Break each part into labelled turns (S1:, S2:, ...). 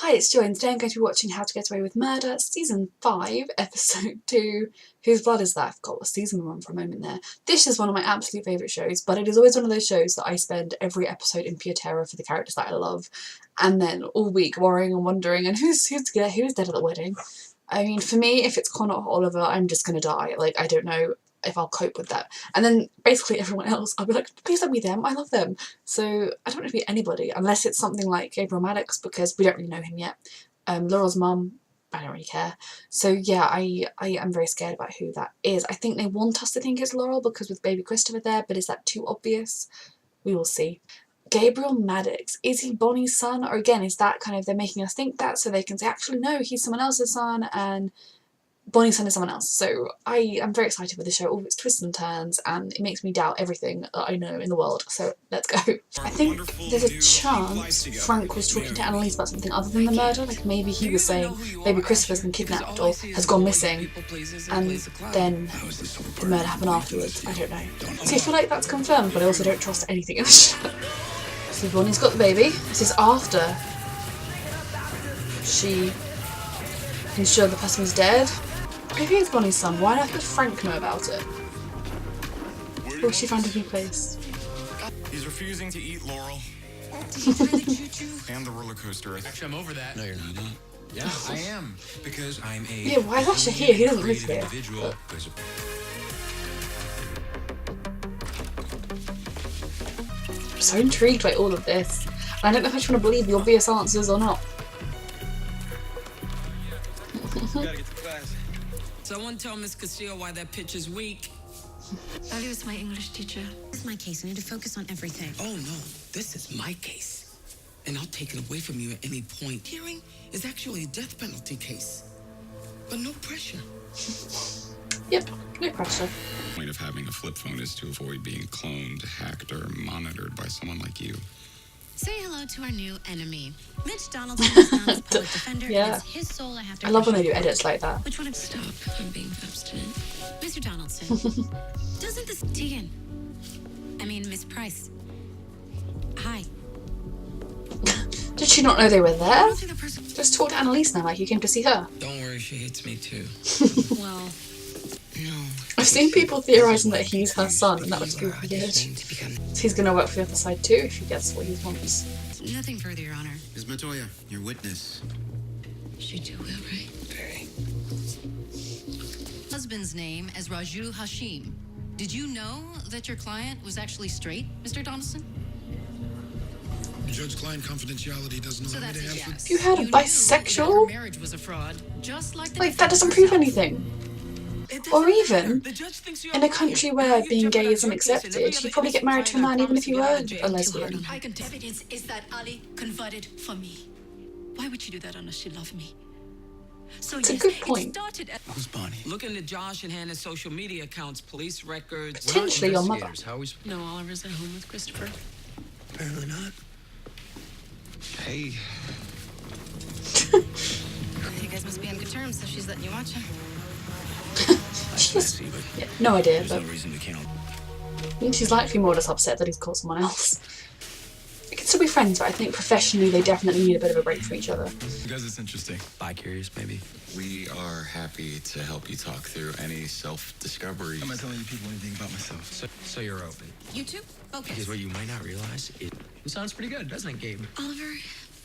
S1: Hi, it's Joy, and today I'm going to be watching How to Get Away with Murder, Season 5, Episode 2. Whose blood is that? I forgot what season we're on for a moment there. This is one of my absolute favourite shows, but it is always one of those shows that I spend every episode in pure terror for the characters that I love, and then all week worrying and wondering, and who's dead at the wedding? I mean, for me, if it's Connor or Oliver, I'm just going to die. Like, I don't know if I'll cope with that. And then basically everyone else, I'll be like, please let me them, I love them. So I don't want to be anybody, unless it's something like Gabriel Maddox, because we don't really know him yet. Laurel's mum, I don't really care. So yeah, I am very scared about who that is. I think they want us to think it's Laurel because with baby Christopher there, but is that too obvious? We will see. Gabriel Maddox, is he Bonnie's son? Or again, is that kind of, they're making us think that so they can say, actually no, he's someone else's son, and Bonnie's son is someone else. So I am very excited with the show, all its twists and turns, and it makes me doubt everything that I know in the world. So let's go. I think there's a chance Frank was talking to Annalise about something other than the murder. Like maybe he was saying baby Christopher's been kidnapped or has gone missing, and then the murder happened afterwards. I don't know. So I feel like that's confirmed, but I also don't trust anything in the show. So Bonnie's got the baby. This is after she ensured the person was dead. Maybe it's Bonnie's son. Why on earth would Frank know about it? Or she found a new place.
S2: He's refusing to eat Laurel. And the roller coaster. Actually, I'm over that. No, you're not. Yeah, I am. Because I'm a...
S1: Yeah, why is Asher here? He doesn't live here. I'm so intrigued by all of this. I don't know if I just want to believe the obvious answers or not.
S3: Someone tell Miss Castillo why that pitch is weak.
S4: Ellie was my English teacher.
S5: This is my case. I need to focus on everything.
S3: Oh no, this is my case. And I'll take it away from you at any point. Hearing is actually a death penalty case. But no pressure.
S1: Yep, no pressure.
S2: The point of having a flip phone is to avoid being cloned, hacked, or monitored by someone like you.
S5: Say hello to our new enemy. Mitch Donaldson is now his public defender.
S1: Yeah.
S5: It's his soul I have to
S1: I love when they do edits like that.
S5: Which one of stop? I'm being obstinate. Mr. Donaldson. Doesn't this Tegan? I mean, Miss Price. Hi.
S1: Did she not know they were there? Just talk to Annalise now like you came to see her.
S3: Don't worry, she hates me too.
S5: Well,
S3: no.
S1: I've seen people theorising that he's her son, and that would be weird. So he's going to work for the other side too if he gets what he wants.
S5: Nothing further, Your Honor.
S6: Ms. Montoya, your witness.
S5: She too will, right?
S3: Very.
S4: Husband's name as Raju Hashim. Did you know that your client was actually straight, Mr. Donaldson?
S6: Judge-client confidentiality doesn't
S4: So
S6: allow me
S4: that's
S6: to
S4: a
S6: have...
S4: yes.
S1: You heard a
S4: knew that her
S1: bisexual?
S4: marriage was a fraud, just like the
S1: Like, that doesn't prove anything. Or even, in a country where being gay isn't accepted, you'd probably get married to a man even if you were a lesbian.
S4: Evidence is that Ali converted for me. Why would she do that unless she loved me? So
S1: It's a good point.
S6: Who's Bonnie?
S3: Look into Josh and Hannah's social media accounts, police records.
S1: Potentially your mother.
S4: No, Oliver's at home with Christopher.
S6: Apparently not.
S2: Hey.
S5: You guys must be on good terms, so she's letting you watch him.
S1: Yeah, no idea, but
S6: No reason to count.
S1: I think she's likely more just upset that he's caught someone else. They can still be friends, but I think professionally they definitely need a bit of a break from each other.
S2: Because it's interesting.
S6: Bi-curious, maybe.
S2: We are happy to help you talk through any self-discovery.
S6: I'm not telling you people anything about myself.
S7: So you're open.
S5: You too?
S7: Because
S5: Focus.
S7: what you might not realize, it sounds pretty good, doesn't it, Gabe?
S5: Oliver,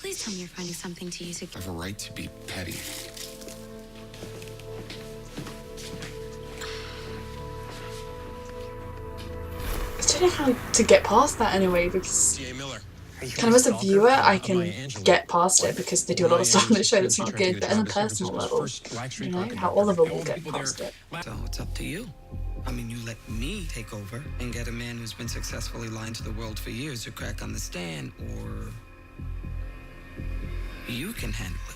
S5: please tell me you're finding something to use.
S2: I have a right to be petty.
S1: I don't know how to get past that anyway, because
S2: T.A. Miller.
S1: kind of as a viewer I can get past it because they do a lot of stuff on the show that's not good, but on a personal level, you know, how Oliver will get past it.
S3: So it's up to you. I mean, you let me take over and get a man who's been successfully lying to the world for years to crack on the stand, or you can handle it.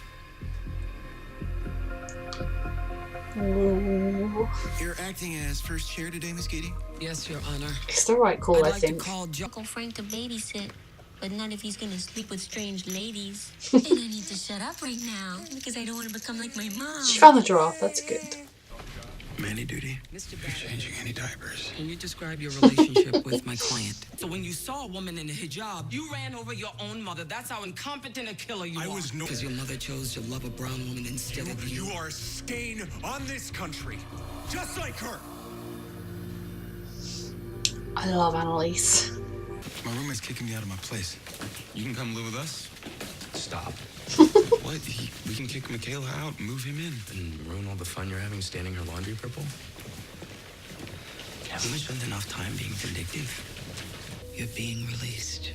S1: Ooh.
S6: You're acting as first chair today, Miss Katie?
S3: Yes, Your Honor.
S1: It's the right call,
S3: I'd
S1: I
S3: like to
S1: think.
S3: call
S8: Uncle Frank to babysit, but not if he's gonna sleep with strange ladies. And I need to shut up right now because I don't want to become like my mom.
S1: She found the giraffe, that's good.
S6: Manny duty.
S3: Mr.
S2: You're
S3: Barrett,
S2: changing any diapers.
S3: can you describe your relationship with my client? So when you saw a woman in a hijab, you ran over your own mother. That's how incompetent a killer you are.
S6: I was no-
S3: Because your mother chose to love a brown woman instead of you.
S6: You are a stain on this country, just like her.
S1: I love Annalise.
S6: My roommate's kicking me out of my place.
S2: You can come live with us?
S7: Stop.
S2: What? We can kick Michaela out and move him in.
S7: And ruin all the fun you're having staining her laundry purple?
S3: Haven't we spent enough time being vindictive? You're being released.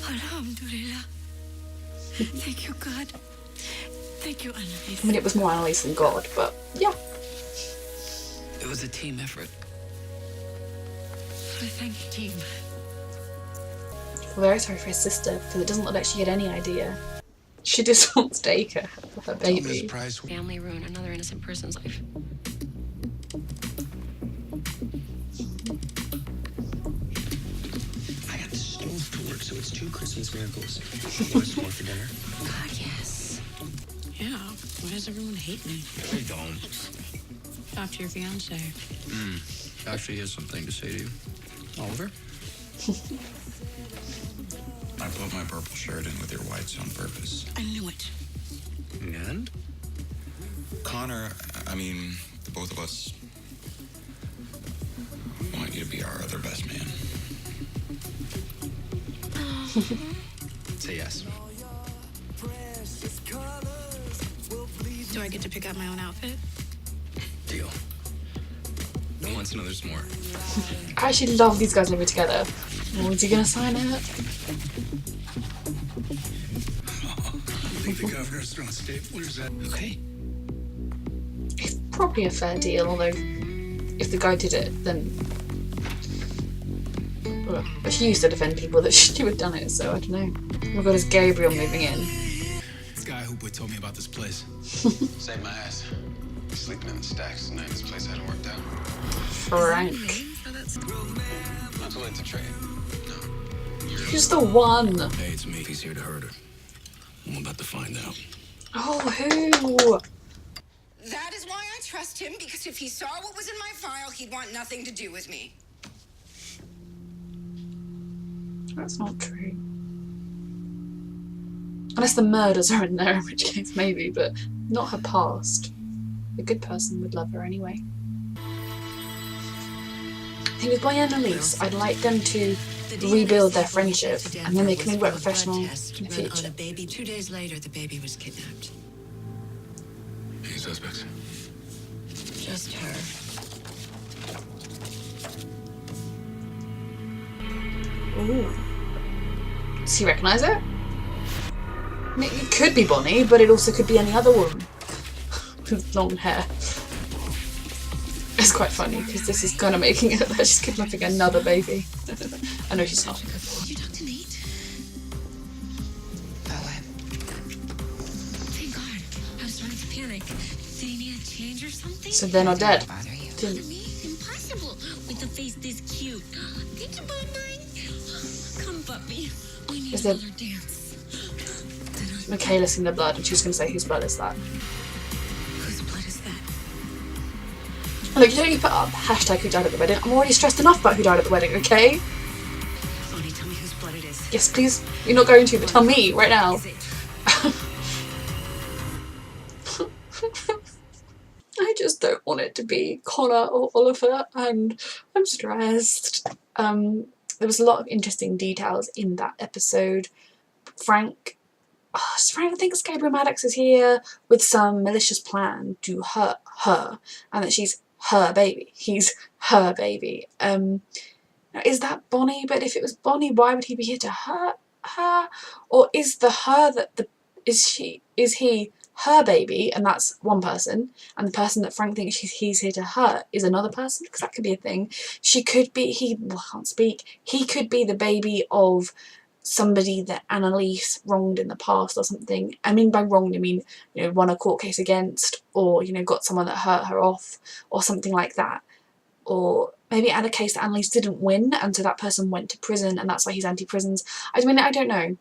S4: Alhamdulillah. Thank you, God. Thank you, Annalise.
S1: I mean, it was more Annalise than God, but yeah.
S3: It was a team effort.
S4: I thank you, team.
S1: I feel very sorry for his sister because it doesn't look like she had any idea. She just wants to take her for her
S6: Miss
S1: baby.
S6: Price.
S5: Family ruin another innocent person's life.
S7: I got the stove to work, so it's 2 Christmas miracles. You want some more for dinner?
S5: God, yes.
S9: Yeah, why does everyone hate me?
S7: They don't.
S9: Talk to your fiance.
S7: Actually, he has something to say to you. Oliver?
S2: I put my purple shirt in with your whites on purpose.
S9: I knew it.
S7: And?
S2: Connor, I mean, the both of us want you to be our other best man.
S7: Say yes.
S9: Do I get to pick out my own outfit?
S7: Deal. And once know there's more.
S1: I actually love these guys living together. Oh, is he gonna sign it?
S6: I think the governor's throwing staplers at.
S7: Okay.
S1: It's probably a fair deal, although if the guy did it, then well, if she used to defend people, that she would have done it. So I don't know. Oh my God, is Gabriel moving in?
S6: This guy who told me about this place.
S2: Save my ass. Sleeping in the stacks tonight. This place hadn't worked out.
S1: Frank.
S2: Not too late to trade.
S1: Who's the one?
S7: Hey, it's me. He's here to hurt her. I'm about to find out.
S1: Oh, who?
S10: That is why I trust him, because if he saw what was in my file, he'd want nothing to do with me.
S1: That's not true. Unless the murders are in there, in which case maybe, but not her past. A good person would love her anyway. I think with Bonnie and Annalise, I'd like them to rebuild their friendship, and then they can work professional in the future.
S3: Baby. 2 days later, the baby was kidnapped.
S2: Any suspects?
S3: Just her.
S1: Ooh. Does he recognise it? I mean, it could be Bonnie, but it also could be any other woman with long hair. It's quite funny because this is kind of making it that she's kidnapping another baby. I know she's not.
S5: Did you talk to Nate? Thank God. I was starting to panic. Did he need a change or something?
S1: So they're not dead.
S5: To me, impossible. With a face this cute. Think you bought mine? Come, puppy. We need
S1: Is there-
S5: another dance.
S1: Michaela's in the blood, and she's going to say whose blood is that.
S5: Whose blood is that?
S1: Look, you don't need to put up hashtag who died at the wedding. I'm already stressed enough about who died at the wedding, okay?
S5: Bonnie, tell me whose blood it is.
S1: Yes, please. You're not going to, but tell me right now.
S5: Is it?
S1: I just don't want it to be Connor or Oliver, and I'm stressed. There was a lot of interesting details in that episode. Frank thinks Gabriel Maddox is here with some malicious plan to hurt her, and that she's her baby. He's her baby. Is that Bonnie? But if it was Bonnie, why would he be here to hurt her? Or is the her that is he her baby, and that's one person, and the person that Frank thinks he's here to hurt is another person? Because that could be a thing. She could be, can't speak. He could be the baby of somebody that Annalise wronged in the past or something. I mean by wronged, I mean, won a court case against, or, got someone that hurt her off, or something like that. Or maybe had a case that Annalise didn't win, and so that person went to prison, and that's why he's anti-prisons. I mean, I don't know.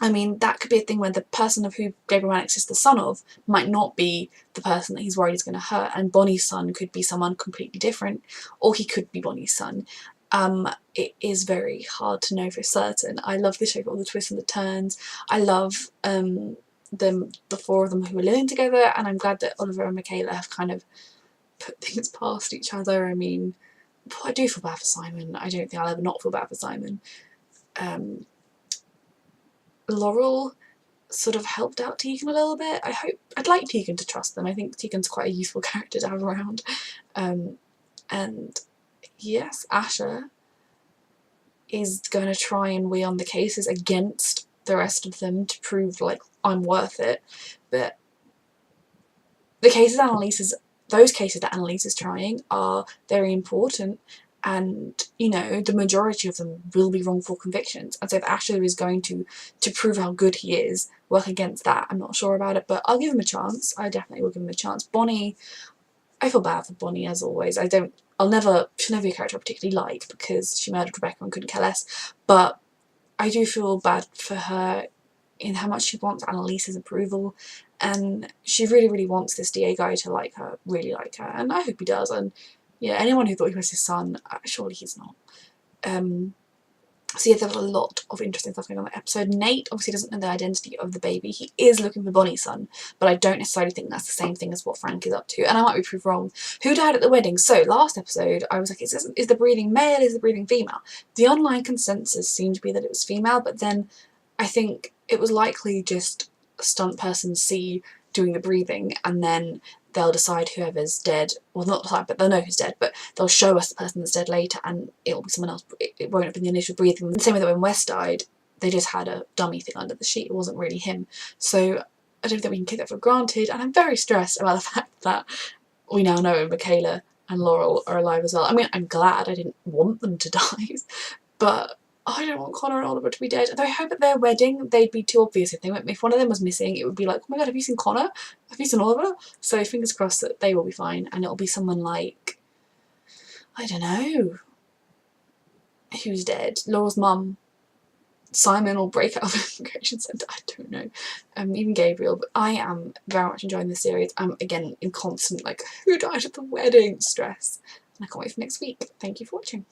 S1: I mean, that could be a thing where the person of who Gabriel Mannix is the son of might not be the person that he's worried is going to hurt, and Bonnie's son could be someone completely different, or he could be Bonnie's son. It is very hard to know for certain. I love the show for all the twists and the turns. I love the four of them who are living together, and I'm glad that Oliver and Michaela have kind of put things past each other. I mean, I do feel bad for Simon. I don't think I'll ever not feel bad for Simon. Laurel sort of helped out Tegan a little bit. I'd like Tegan to trust them. I think Tegan's quite a useful character to have around. And yes, Asher is going to try and weigh on the cases against the rest of them to prove, like, I'm worth it. But the cases those cases that Annalise is trying are very important, and, you know, the majority of them will be wrongful convictions. And so if Asher is going to prove how good he is, work against that, I'm not sure about it, but I'll give him a chance. I definitely will give him a chance. Bonnie, I feel bad for Bonnie, as always. She'll never be a character I particularly like, because she murdered Rebecca and couldn't care less, but I do feel bad for her in how much she wants Annalise's approval, and she really, really wants this DA guy to like her, really like her, and I hope he does. And yeah, anyone who thought he was his son, surely he's not. So yeah, there was a lot of interesting stuff going on in that episode. Nate obviously doesn't know the identity of the baby. He is looking for Bonnie's son, but I don't necessarily think that's the same thing as what Frank is up to, and I might be proved wrong. Who died at the wedding? So last episode I was like, is the breathing male, is the breathing female? The online consensus seemed to be that it was female, but then I think it was likely just stunt person C doing the breathing, and then they'll decide whoever's dead, well, not decide, but they'll know who's dead, but they'll show us the person that's dead later, and it'll be someone else. It won't have been the initial breathing. The same way that when Wes died, they just had a dummy thing under the sheet. It wasn't really him. So I don't think we can take that for granted, and I'm very stressed about the fact that we now know Michaela and Laurel are alive as well. I mean, I'm glad. I didn't want them to die, but I don't want Connor and Oliver to be dead. Though I hope at their wedding they'd be too obvious if one of them was missing. It would be like, oh my god, have you seen Connor? Have you seen Oliver? So fingers crossed that they will be fine, and it'll be someone like, I don't know, who's dead? Laurel's mum. Simon will break out of an immigration centre. I don't know. Even Gabriel. But I am very much enjoying this series. I'm again in constant, like, who died at the wedding stress, and I can't wait for next week. Thank you for watching.